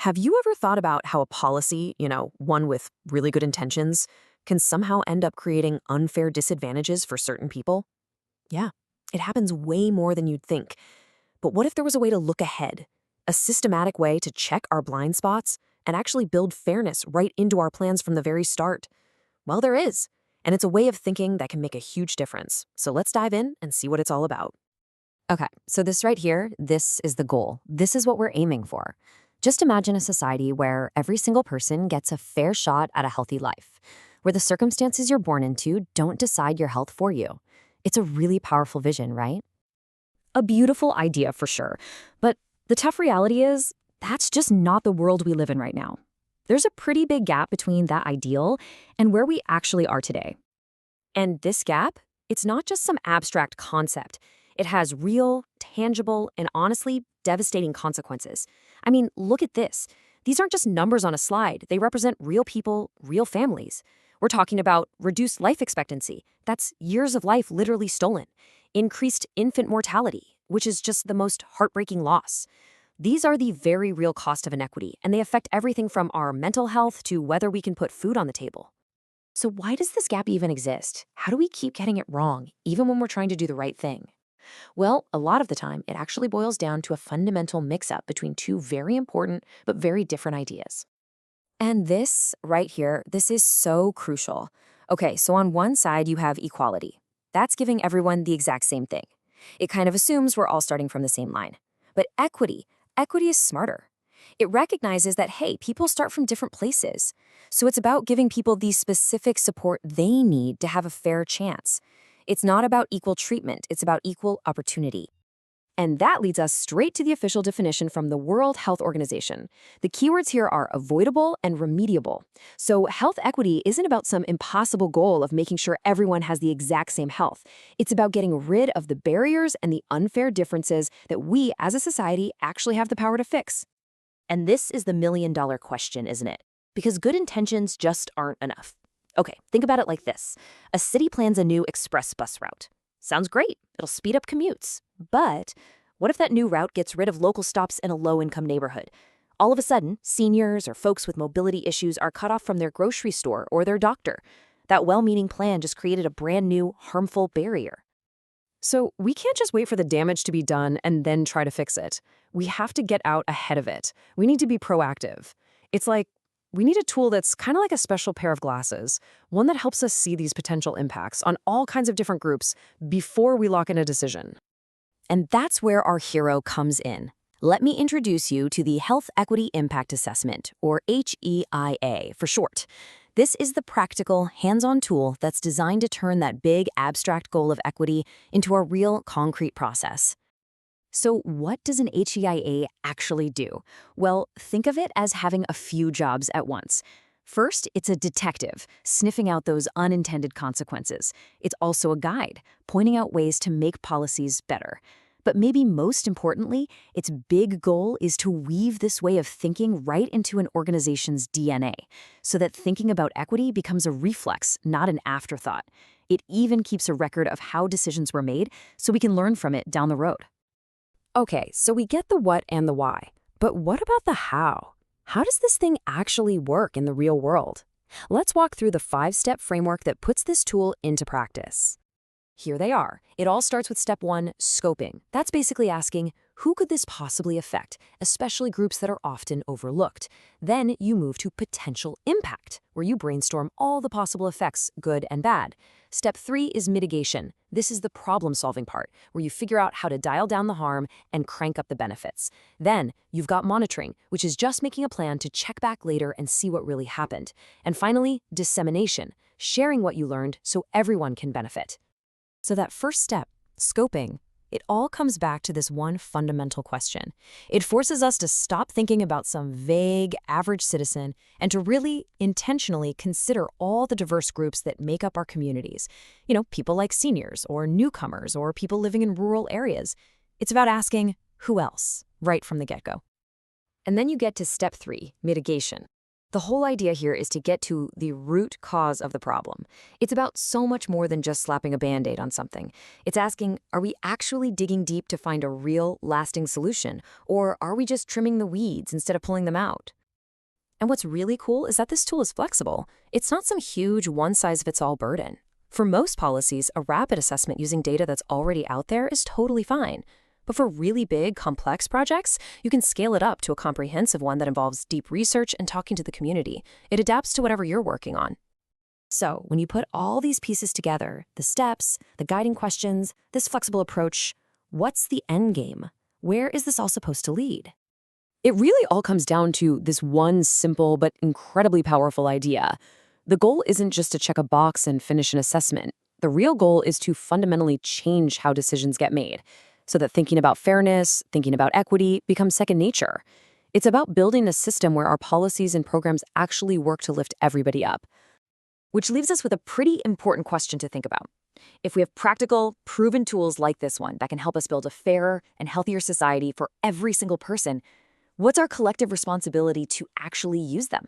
Have you ever thought about how a policy, one with really good intentions, can somehow end up creating unfair disadvantages for certain people? Yeah, it happens way more than you'd think. But what if there was a way to look ahead? A systematic way to check our blind spots and actually build fairness right into our plans from the very start? Well, there is. And it's a way of thinking that can make a huge difference. So let's dive in and see what it's all about. Okay, so this right here, this is the goal. This is what we're aiming for. Just imagine a society where every single person gets a fair shot at a healthy life, where the circumstances you're born into don't decide your health for you. It's a really powerful vision, right? A beautiful idea for sure. But the tough reality is, that's just not the world we live in right now. There's a pretty big gap between that ideal and where we actually are today. And this gap, it's not just some abstract concept. It has real, tangible, and honestly devastating consequences. I mean, look at this. These aren't just numbers on a slide. They represent real people, real families. We're talking about reduced life expectancy. That's years of life literally stolen. Increased infant mortality, which is just the most heartbreaking loss. These are the very real cost of inequity, and they affect everything from our mental health to whether we can put food on the table. So why does this gap even exist? How do we keep getting it wrong, even when we're trying to do the right thing? Well, a lot of the time, it actually boils down to a fundamental mix-up between two very important but very different ideas. And this right here, this is so crucial. Okay, so on one side, you have equality. That's giving everyone the exact same thing. It kind of assumes we're all starting from the same line. But equity is smarter. It recognizes that, hey, people start from different places. So it's about giving people the specific support they need to have a fair chance. It's not about equal treatment, it's about equal opportunity. And that leads us straight to the official definition from the World Health Organization. The keywords here are avoidable and remediable. So health equity isn't about some impossible goal of making sure everyone has the exact same health. It's about getting rid of the barriers and the unfair differences that we as a society actually have the power to fix. And this is the million-dollar question, isn't it? Because good intentions just aren't enough. Okay, think about it like this. A city plans a new express bus route. Sounds great. It'll speed up commutes. But what if that new route gets rid of local stops in a low-income neighborhood? All of a sudden, seniors or folks with mobility issues are cut off from their grocery store or their doctor. That well-meaning plan just created a brand new, harmful barrier. So we can't just wait for the damage to be done and then try to fix it. We have to get out ahead of it. We need to be proactive. It's like we need a tool that's kind of like a special pair of glasses, one that helps us see these potential impacts on all kinds of different groups before we lock in a decision. And that's where our hero comes in. Let me introduce you to the Health Equity Impact Assessment, or HEIA for short. This is the practical, hands-on tool that's designed to turn that big, abstract goal of equity into a real, concrete process. So what does an HEIA actually do? Well, think of it as having a few jobs at once. First, it's a detective, sniffing out those unintended consequences. It's also a guide, pointing out ways to make policies better. But maybe most importantly, its big goal is to weave this way of thinking right into an organization's DNA, so that thinking about equity becomes a reflex, not an afterthought. It even keeps a record of how decisions were made, so we can learn from it down the road. Okay, so we get the what and the why. But what about the how? How does this thing actually work in the real world? Let's walk through the 5-step framework that puts this tool into practice. Here they are. It all starts with step 1, scoping. That's basically asking, who could this possibly affect, especially groups that are often overlooked? Then you move to potential impact, where you brainstorm all the possible effects, good and bad. Step 3 is mitigation. This is the problem-solving part, where you figure out how to dial down the harm and crank up the benefits. Then you've got monitoring, which is just making a plan to check back later and see what really happened. And finally, dissemination, sharing what you learned so everyone can benefit. So that first step, scoping, it all comes back to this one fundamental question. It forces us to stop thinking about some vague, average citizen and to really intentionally consider all the diverse groups that make up our communities. People like seniors or newcomers or people living in rural areas. It's about asking, who else, right from the get-go. And then you get to step 3, mitigation. The whole idea here is to get to the root cause of the problem. It's about so much more than just slapping a Band-Aid on something. It's asking, are we actually digging deep to find a real, lasting solution? Or are we just trimming the weeds instead of pulling them out? And what's really cool is that this tool is flexible. It's not some huge one-size-fits-all burden. For most policies, a rapid assessment using data that's already out there is totally fine. But for really big, complex projects, you can scale it up to a comprehensive one that involves deep research and talking to the community. It adapts to whatever you're working on. So, when you put all these pieces together, the steps, the guiding questions, this flexible approach, what's the end game? Where is this all supposed to lead? It really all comes down to this one simple but incredibly powerful idea. The goal isn't just to check a box and finish an assessment. The real goal is to fundamentally change how decisions get made, so that thinking about fairness, thinking about equity becomes second nature. It's about building a system where our policies and programs actually work to lift everybody up. Which leaves us with a pretty important question to think about. If we have practical, proven tools like this one that can help us build a fairer and healthier society for every single person, what's our collective responsibility to actually use them?